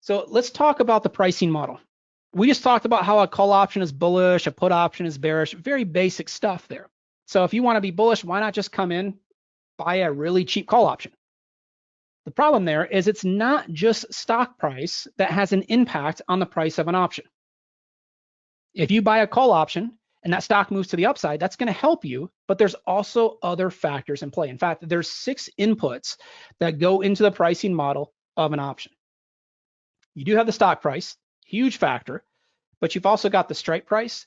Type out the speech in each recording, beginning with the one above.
So let's talk about the pricing model. We just talked about how a call option is bullish, a put option is bearish, very basic stuff there. So if you want to be bullish, why not just come in, buy a really cheap call option? The problem there is it's not just stock price that has an impact on the price of an option. If you buy a call option and that stock moves to the upside, that's going to help you, but there's also other factors in play. In fact, there's 6 inputs that go into the pricing model of an option. You do have the stock price, huge factor, but you've also got the strike price,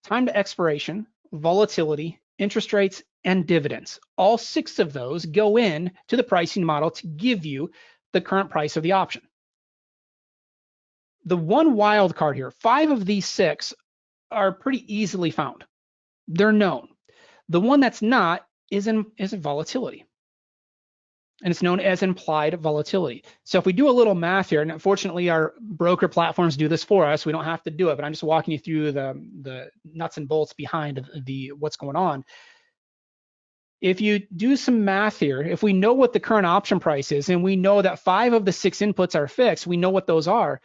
time to expiration, volatility, interest rates, and dividends. All 6 of those go in to the pricing model to give you the current price of the option. The one wild card here, 5 of these 6 are pretty easily found. They're known. The one that's not is volatility. And it's known as implied volatility. So if we do a little math here, and unfortunately our broker platforms do this for us, we don't have to do it, but I'm just walking you through the nuts and bolts behind what's going on. If you do some math here, if we know what the current option price is, and we know that 5 of the 6 inputs are fixed, we know what those are,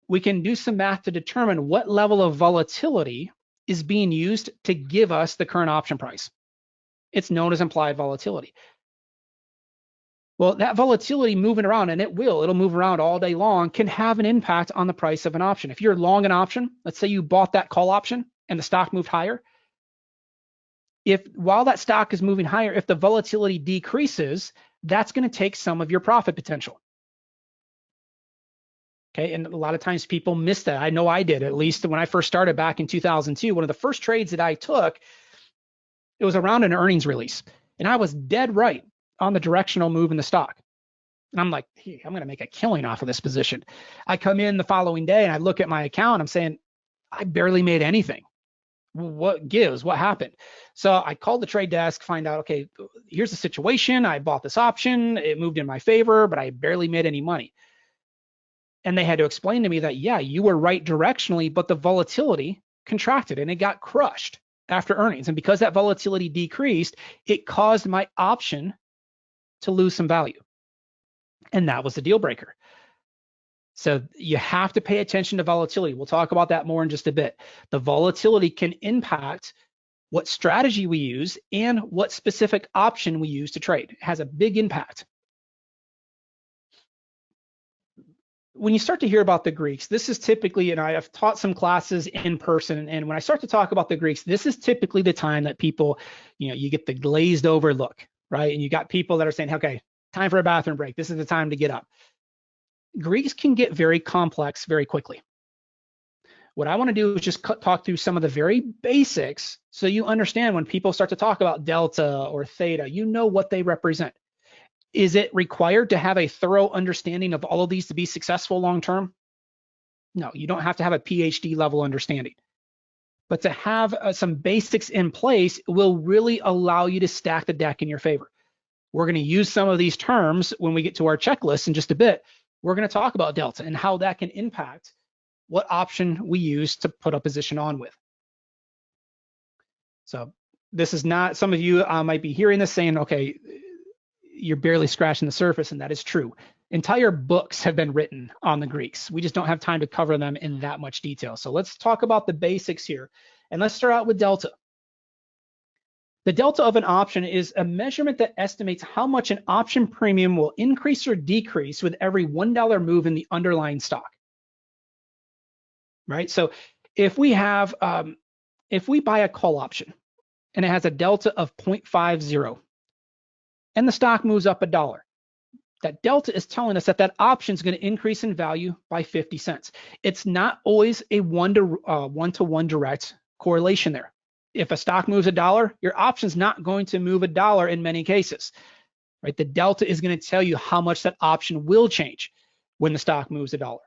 we can do some math to determine what level of volatility is being used to give us the current option price. It's known as implied volatility. Well, that volatility moving around, and it'll move around all day long, can have an impact on the price of an option. If you're long an option, let's say you bought that call option and the stock moved higher, while that stock is moving higher, if the volatility decreases, that's going to take some of your profit potential. Okay, and a lot of times people miss that. I know I did, at least when I first started back in 2002. One of the first trades that I took, it was around an earnings release, and I was dead right on the directional move in the stock. And I'm like, hey, I'm going to make a killing off of this position. I come in the following day and I look at my account. I'm saying, I barely made anything. What gives? What happened? So I called the trade desk, find out, okay, here's the situation. I bought this option. It moved in my favor, but I barely made any money. And they had to explain to me that, yeah, you were right directionally, but the volatility contracted and it got crushed after earnings. And because that volatility decreased, it caused my option to lose some value. And that was the deal breaker. So you have to pay attention to volatility. We'll talk about that more in just a bit. The volatility can impact what strategy we use and what specific option we use to trade. It has a big impact. When you start to hear about the Greeks, this is typically, and I have taught some classes in person, and when I start to talk about the Greeks, this is typically the time that people, you get the glazed over look, right? And you got people that are saying, okay, time for a bathroom break. This is the time to get up. Greeks can get very complex very quickly. What I want to do is just talk through some of the very basics so you understand when people start to talk about delta or theta, you know what they represent. Is it required to have a thorough understanding of all of these to be successful long-term? No, you don't have to have a PhD level understanding. But to have some basics in place will really allow you to stack the deck in your favor. We're going to use some of these terms when we get to our checklist in just a bit. We're going to talk about delta and how that can impact what option we use to put a position on with. So this is not, some of you might be hearing this saying, okay, you're barely scratching the surface, and that is true. Entire books have been written on the Greeks. We just don't have time to cover them in that much detail. So let's talk about the basics here. And let's start out with delta. The delta of an option is a measurement that estimates how much an option premium will increase or decrease with every $1 move in the underlying stock. Right? So if we have, if we buy a call option and it has a delta of 0.50, and the stock moves up $1, that delta is telling us that that option is going to increase in value by 50 cents. It's not always a one-to-one direct correlation there. If a stock moves $1, your option's not going to move $1 in many cases, right? The delta is going to tell you how much that option will change when the stock moves $1.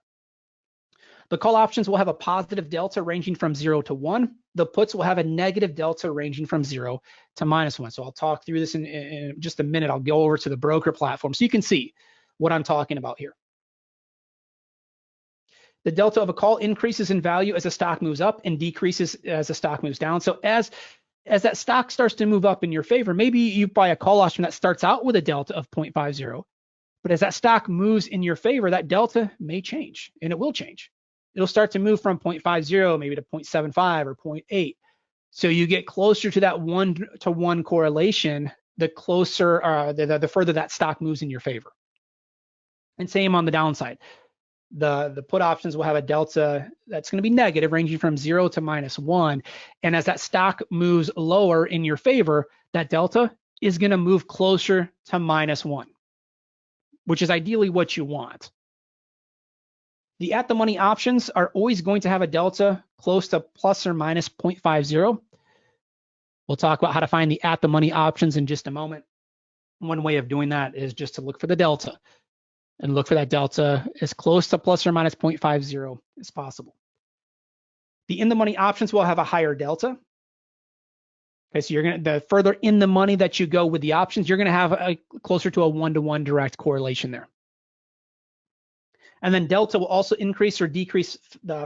The call options will have a positive delta ranging from 0 to 1. The puts will have a negative delta ranging from 0 to -1. So I'll talk through this in just a minute. I'll go over to the broker platform so you can see what I'm talking about here. The delta of a call increases in value as the stock moves up and decreases as the stock moves down. So as that stock starts to move up in your favor, maybe you buy a call option that starts out with a delta of 0.50, But as that stock moves in your favor, that delta may change, and it will change. It'll start to move from 0.50 maybe to 0.75 or 0.8. So you get closer to that 1-to-1 correlation, the closer, the further that stock moves in your favor. And same on the downside. The put options will have a delta that's going to be negative, ranging from 0 to -1. And as that stock moves lower in your favor, that delta is going to move closer to -1, which is ideally what you want. The at the money options are always going to have a delta close to plus or minus 0.50. We'll talk about how to find the at the money options in just a moment. One way of doing that is just to look for the delta and look for that delta as close to plus or minus 0.50 as possible. The in the money options will have a higher delta. Okay, so the further in the money that you go with the options, you're gonna have a closer to a 1-to-1 direct correlation there. And then delta will also increase or decrease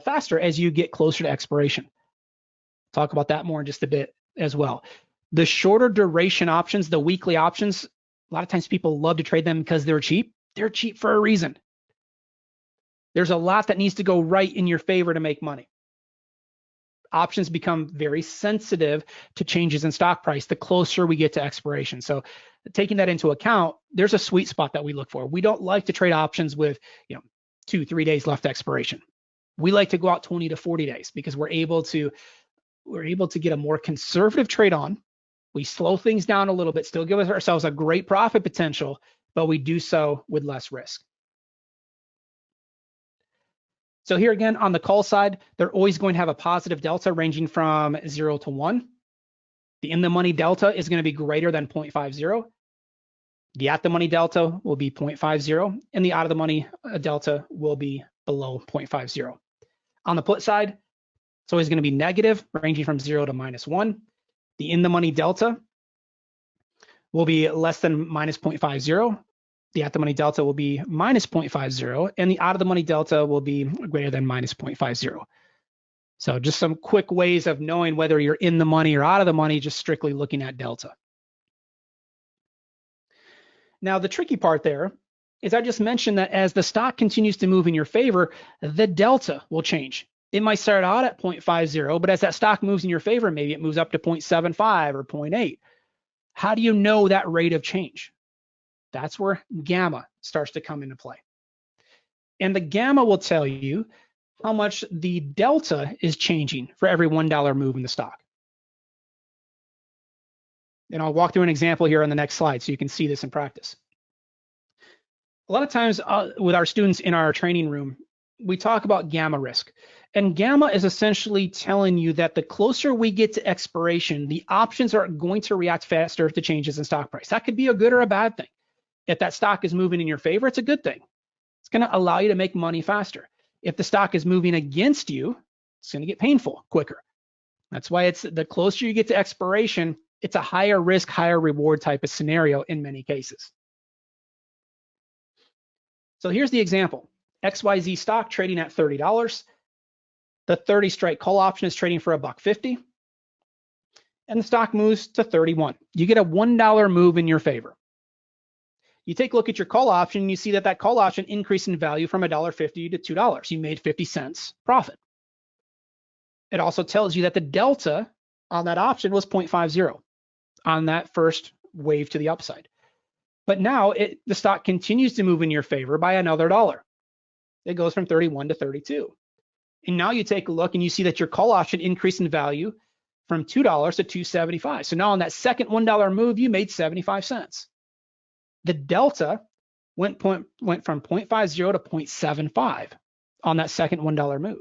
faster as you get closer to expiration. Talk about that more in just a bit as well. The shorter duration options, the weekly options, a lot of times people love to trade them because they're cheap. They're cheap for a reason. There's a lot that needs to go right in your favor to make money. Options become very sensitive to changes in stock price the closer we get to expiration. So taking that into account, there's a sweet spot that we look for. We don't like to trade options with 2-3 days left expiration. We like to go out 20 to 40 days because we're able to get a more conservative trade on. We slow things down a little bit, still give ourselves a great profit potential, but we do so with less risk. So here again, on the call side, they're always going to have a positive delta ranging from 0 to 1. The in the money delta is going to be greater than 0.50. The at the money delta will be 0.50, and the out of the money delta will be below 0.50. On the put side, it's always going to be negative, ranging from 0 to -1. The in the money delta will be less than minus 0.50. The at the money delta will be minus 0.50, and the out of the money delta will be greater than minus 0.50. So just some quick ways of knowing whether you're in the money or out of the money, just strictly looking at delta. Now, the tricky part there is I just mentioned that as the stock continues to move in your favor, the delta will change. It might start out at 0.50, but as that stock moves in your favor, maybe it moves up to 0.75 or 0.8. How do you know that rate of change? That's where gamma starts to come into play. And the gamma will tell you how much the delta is changing for every $1 move in the stock. And I'll walk through an example here on the next slide so you can see this in practice. A lot of times with our students in our training room, we talk about gamma risk. And gamma is essentially telling you that the closer we get to expiration, the options are going to react faster to changes in stock price. That could be a good or a bad thing. If that stock is moving in your favor, it's a good thing. It's going to allow you to make money faster. If the stock is moving against you, it's going to get painful quicker. That's why it's the closer you get to expiration, it's a higher risk, higher reward type of scenario in many cases. So here's the example. XYZ stock trading at $30. The 30 strike call option is trading for $1.50. And the stock moves to 31. You get a $1 move in your favor. You take a look at your call option and you see that that call option increased in value from $1.50 to $2. You made 50 cents profit. It also tells you that the delta on that option was 0.50 on that first wave to the upside. But now the stock continues to move in your favor by another $1. It goes from 31 to 32. And now you take a look and you see that your call option increased in value from $2 to $2.75. So now on that second $1 move, you made 75 cents. The delta went from 0.50 to 0.75 on that second $1 move.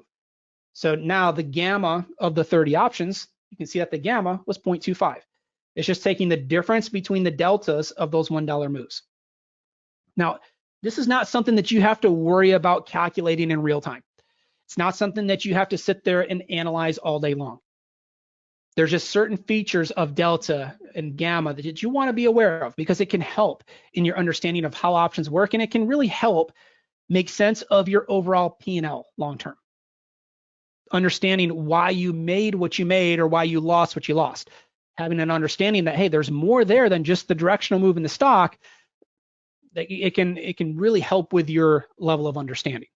So now the gamma of the 30 options, you can see that the gamma was 0.25. It's just taking the difference between the deltas of those $1 moves. Now, this is not something that you have to worry about calculating in real time. It's not something that you have to sit there and analyze all day long. There's just certain features of delta and gamma that you want to be aware of because it can help in your understanding of how options work, and it can really help make sense of your overall P&L long-term. Understanding why you made what you made or why you lost what you lost. Having an understanding that, hey, there's more there than just the directional move in the stock. It can really help with your level of understanding.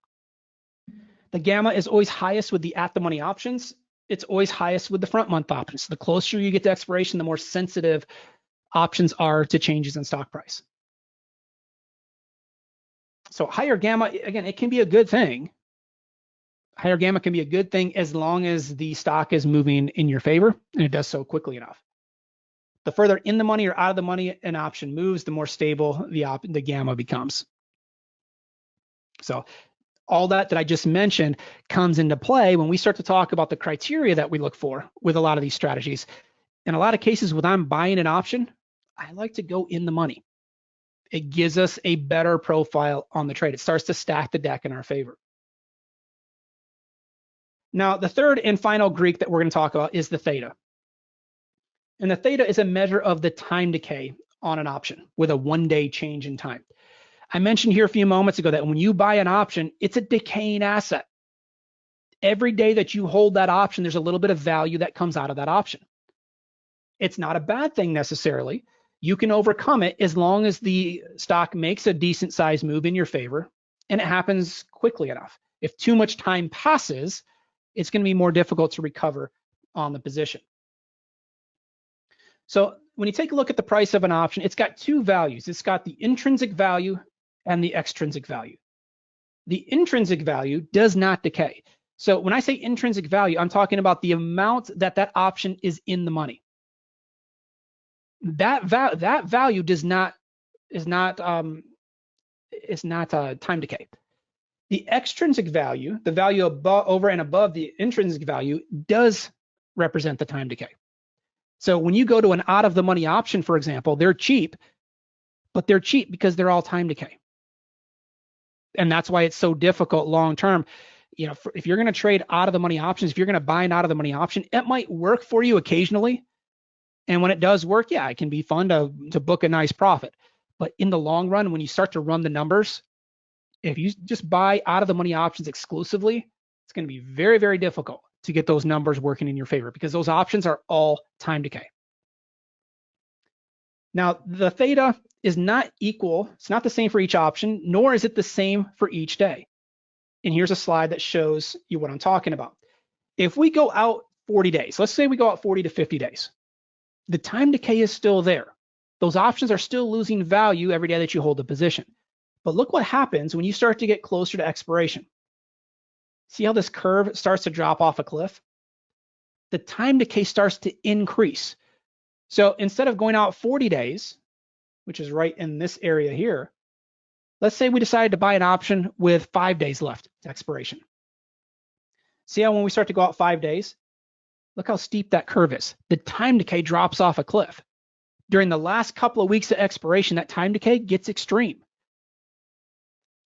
The gamma is always highest with the at the money options. It's always highest with the front month options. The closer you get to expiration, the more sensitive options are to changes in stock price. So higher gamma, again, it can be a good thing. Higher gamma can be a good thing as long as the stock is moving in your favor and it does so quickly enough. The further in the money or out of the money an option moves, the more stable the gamma becomes. So all that I just mentioned comes into play when we start to talk about the criteria that we look for with a lot of these strategies. In a lot of cases, when I'm buying an option, I like to go in the money. It gives us a better profile on the trade. It starts to stack the deck in our favor. Now, the third and final Greek that we're going to talk about is the theta. And the theta is a measure of the time decay on an option with a one-day change in time. I mentioned here a few moments ago that when you buy an option, it's a decaying asset. Every day that you hold that option, there's a little bit of value that comes out of that option. It's not a bad thing necessarily. You can overcome it as long as the stock makes a decent size move in your favor and it happens quickly enough. If too much time passes, it's going to be more difficult to recover on the position. So when you take a look at the price of an option, it's got two values. It's got the intrinsic value and the extrinsic value. The intrinsic value does not decay. So when I say intrinsic value, I'm talking about the amount that that option is in the money. That value is not time decay. The extrinsic value, the value above, over and above the intrinsic value, does represent the time decay. So when you go to an out of the money option, for example, they're cheap, but they're cheap because they're all time decay. And that's why it's so difficult long term. You know, if you're going to trade out of the money options, if you're going to buy an out of the money option, it might work for you occasionally. And when it does work, yeah, it can be fun to book a nice profit. But in the long run, when you start to run the numbers, if you just buy out of the money options exclusively, it's going to be very, very difficult to get those numbers working in your favor because those options are all time decay. Now, the theta is not equal. It's not the same for each option, nor is it the same for each day. And here's a slide that shows you what I'm talking about. If we go out 40 days, let's say we go out 40 to 50 days, the time decay is still there. Those options are still losing value every day that you hold the position. But look what happens when you start to get closer to expiration. See how this curve starts to drop off a cliff? The time decay starts to increase. So instead of going out 40 days, which is right in this area here, let's say we decided to buy an option with 5 days left to expiration. See how when we start to go out 5 days, look how steep that curve is. The time decay drops off a cliff. During the last couple of weeks of expiration, that time decay gets extreme.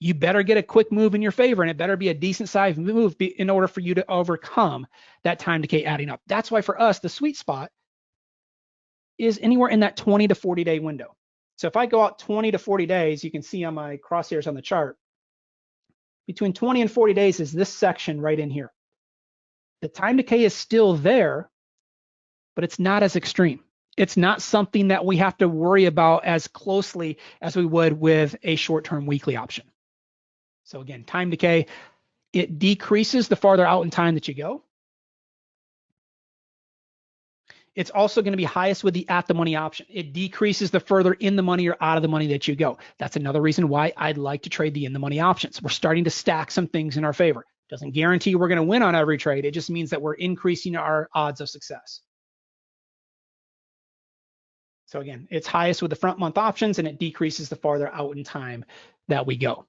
You better get a quick move in your favor, and it better be a decent sized move in order for you to overcome that time decay adding up. That's why for us, the sweet spot is anywhere in that 20 to 40 day window. So if I go out 20 to 40 days, you can see on my crosshairs on the chart, between 20 and 40 days is this section right in here. The time decay is still there, but it's not as extreme. It's not something that we have to worry about as closely as we would with a short-term weekly option. So again, time decay, it decreases the farther out in time that you go. It's also going to be highest with the at the money option. It decreases the further in the money or out of the money that you go. That's another reason why I'd like to trade the in the money options. We're starting to stack some things in our favor. Doesn't guarantee we're going to win on every trade. It just means that we're increasing our odds of success. So again, it's highest with the front month options and it decreases the farther out in time that we go.